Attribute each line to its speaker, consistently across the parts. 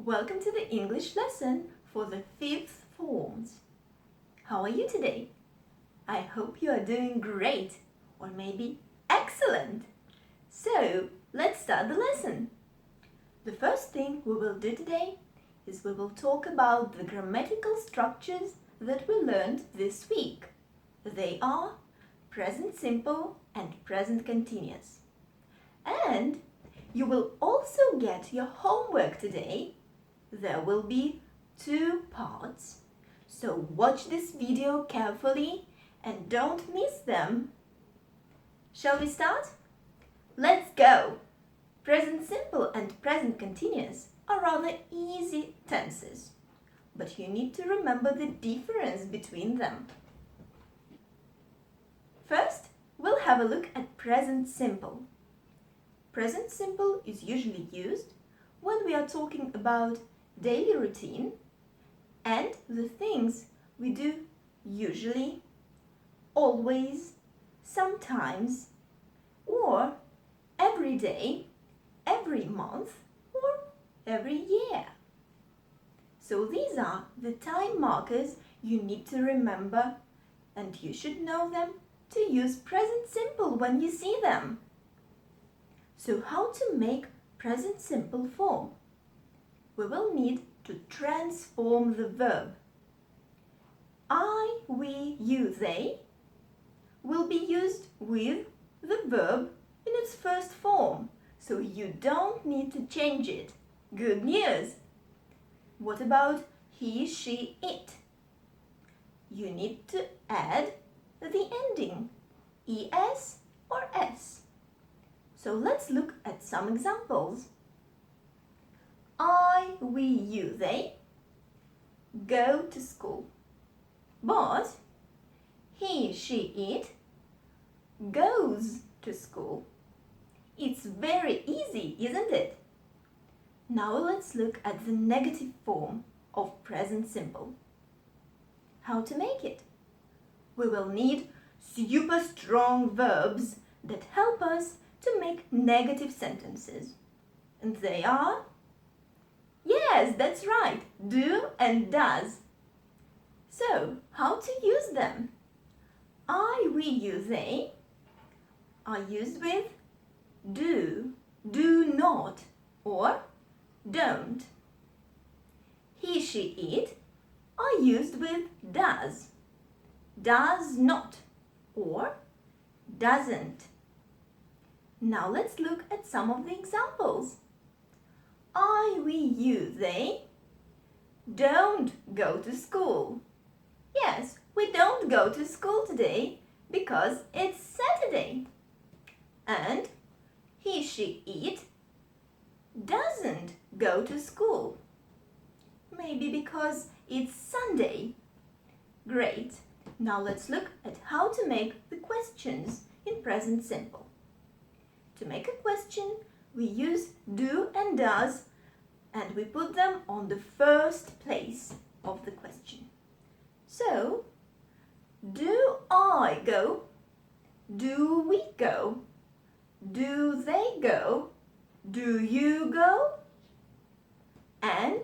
Speaker 1: Welcome to the English lesson for the 5th forms. How are you today? I hope you are doing great or maybe excellent. So, let's start the lesson. The first thing we will do today is we will talk about the grammatical structures that we learned this week. They are present simple and present continuous. And you will also get your homework today. There will be 2 parts. So watch this video carefully and don't miss them. Shall we start? Let's go! Present simple and present continuous are rather easy tenses, but you need to remember the difference between them. First, we'll have a look at present simple. Present simple is usually used when we are talking about daily routine and the things we do usually, always, sometimes, or every day, every month, or every year. So these are the time markers you need to remember, and you should know them to use present simple when you see them. So how to make present simple form? We will need to transform the verb. I, we, you, they will be used with the verb in its first form, so you don't need to change it. Good news! What about he, she, it? You need to add the ending, es or s. So let's look at some examples. I, we, you, they go to school. But he, she, it goes to school. It's very easy, isn't it? Now let's look at the negative form of present simple. How to make it? We will need super strong verbs that help us to make negative sentences. And they are? Yes, that's right, do and does. So, how to use them? I, we, you, they are used with do, do not, or don't. He, she, it are used with does not, or doesn't. Now let's look at some of the examples. I, we, you, they don't go to school. Yes, we don't go to school today because it's Saturday. And he, she, it doesn't go to school. Maybe because it's Sunday. Great. Now let's look at how to make the questions in present simple. To make a question, we use do and does, and we put them on the first place of the question. So, do I go? Do we go? Do they go? Do you go? And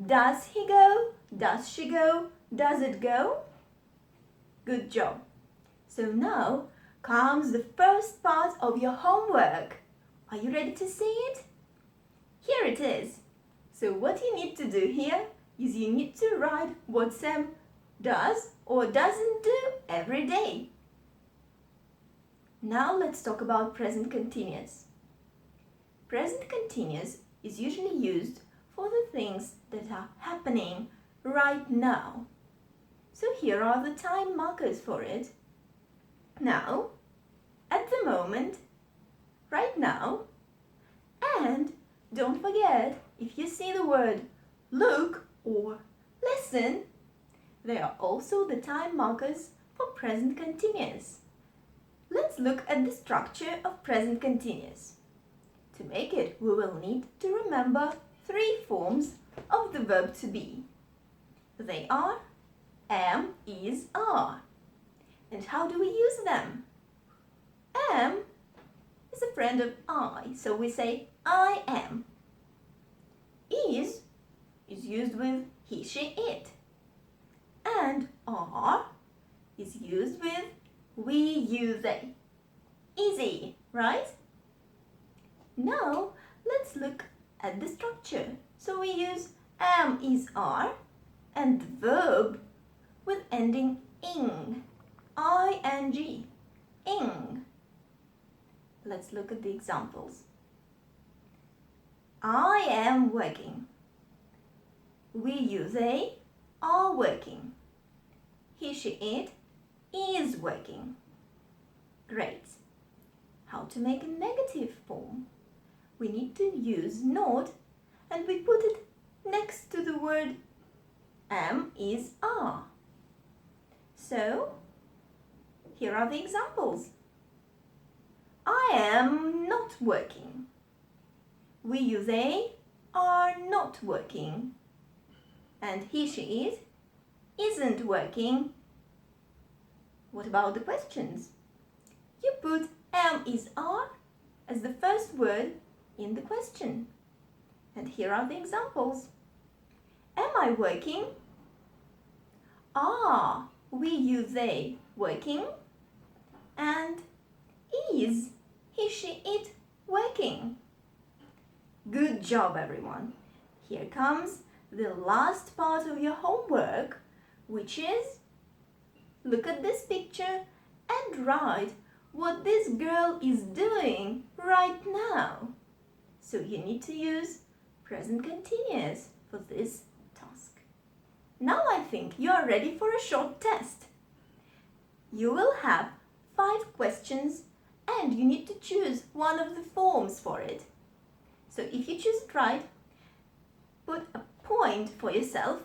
Speaker 1: does he go? Does she go? Does it go? Good job. So now comes the first part of your homework. Are you ready to see it? Here it is. So what you need to do here is you need to write what Sam does or doesn't do every day. Now let's talk about present continuous. Present continuous is usually used for the things that are happening right now. So here are the time markers for it. Now, at the moment, right now, and don't forget, if you see the word look or listen, they are also the time markers for present continuous. Let's look at the structure of present continuous. To make it, we will need to remember 3 forms of the verb to be. They are am, is, are. And how do we use them? Am is a friend of I, so we say I am. Is used with he, she, it. And are is used with we, you, they. Easy, right? Now, let's look at the structure. So we use am, is, are and verb with ending ing, ing, ing. Let's look at the examples. I am working. We, you, they are working. He, she, it is working. Great. How to make a negative form? We need to use not and we put it next to the word am, is, are. So, here are the examples. I am not working. We, you, they are not working. And he, she, it isn't working. What about the questions? You put am, is, are as the first word in the question. And here are the examples. Am I working? Are we, you, they working? And is he, she, it working? Good job, everyone. Here comes the last part of your homework, which is look at this picture and write what this girl is doing right now. So you need to use present continuous for this task. Now I think you are ready for a short test. You will have 5 questions and you need to choose one of the forms for it. So if you choose it right, put a point for yourself.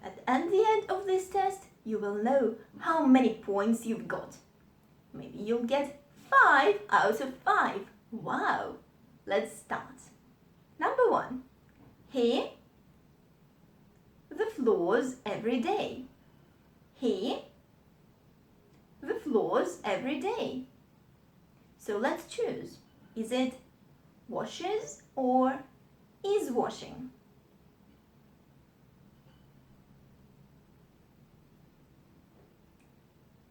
Speaker 1: At the end of this test, you will know how many points you've got. Maybe you'll get 5 out of 5. Wow! Let's start. Number 1. He the floors every day. He the floors every day. So let's choose. Is it washes or is washing?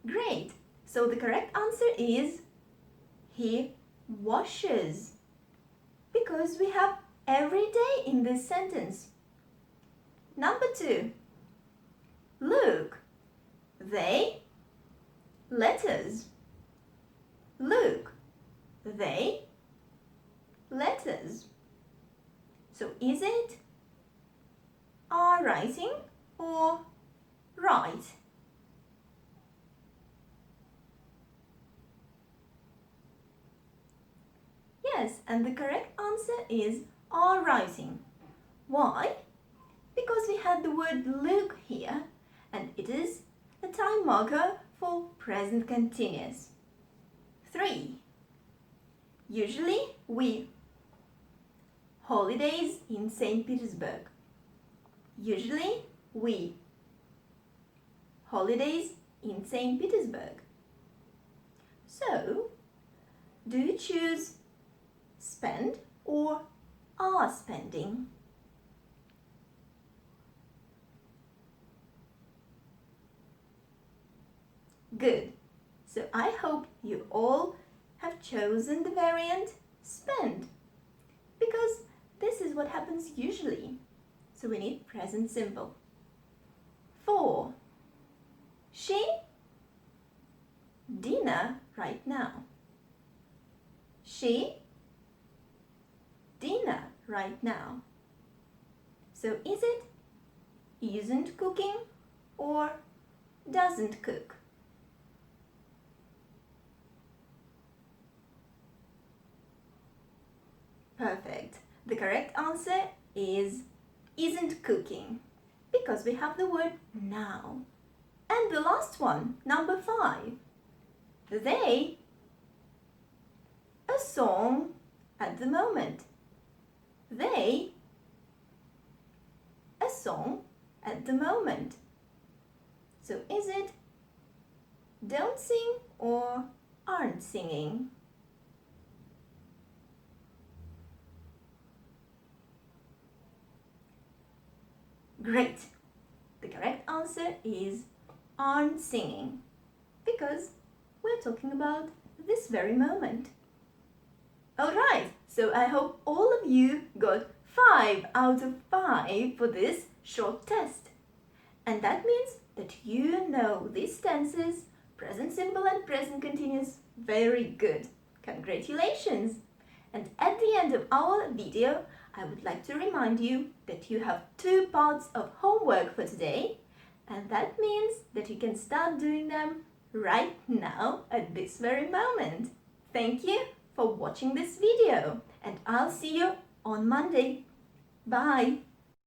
Speaker 1: Great! So the correct answer is he washes, because we have every day in this sentence. Number 2. Look, they letters. Look, they letters. So is it are writing or write? Yes, and the correct answer is are writing. Why? Because we had the word look here and it is a time marker for present continuous. 3. Usually we holidays in St. Petersburg. Usually we holidays in St. Petersburg. So, do you choose spend or are spending? Good. So I hope you all have chosen the variant spend, because this is what happens usually. So we need present simple. 4. She dinner right now. She dinner right now. So is it isn't cooking or doesn't cook? Perfect. The correct answer is isn't cooking, because we have the word now. And the last one, number 5. They a song at the moment. They a song at the moment. So is it don't sing or aren't singing? Great! The correct answer is aren't singing, because we're talking about this very moment. Alright, so I hope all of you got 5 out of 5 for this short test. And that means that you know these tenses, present simple and present continuous, very good. Congratulations! And at the end of our video, I would like to remind you that you have 2 parts of homework for today, and that means that you can start doing them right now at this very moment. Thank you for watching this video, and I'll see you on Monday. Bye!